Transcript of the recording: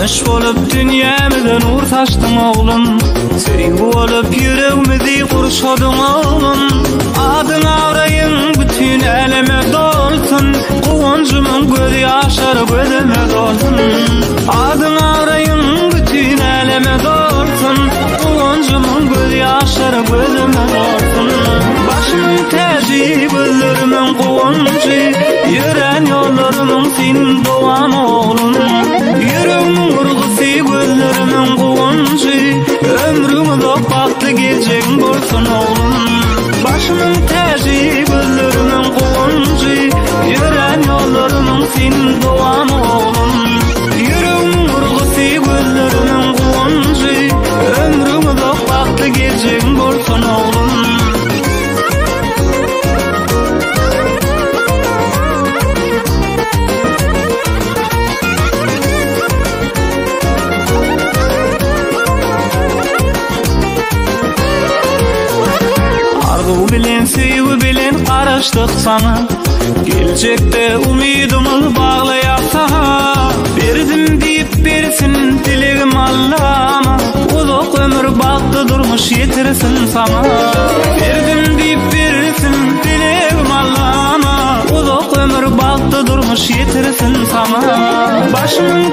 Güneş bolup dünyamda nur taşdın oğlum, sen bolup yüreğimde kurşadın oğlum. Adın ağrayın bütün elime dolsun, kuvuncumun gözü yaşar gözüme dolsun. Adın ağrayın bütün elime dolsun, kuvuncumun gözü yaşar gözüme dolsun. Başımın tacı gözlerimin kuvuncu, yürüyen yollarımın senin doğan oğlum. Yüreğimin vurgusu gözlerimin kuvuncu, ömrümü dokbaktı gelecek bolsun oğlum. Başımın tacı gözlerimin kuvuncu, yürüyen yollarımın senin doğan oğlum. Yüreğimin vurgusu gözlerimin kuvuncu, ömrümü dokbaktı gelecek bolsun oğlum. Arzu bilen, sevgi bilen karıştık sana, gelecekte umidimi bağlayak sana. Berdim deyip bersin dilegim Allah'ıma, uzak ömür baktı durmuş yetirsin sana. Berdim deyip bersin dilegim Allah'ıma, uzak ömür baktı durmuş yetirsin sana. Başımın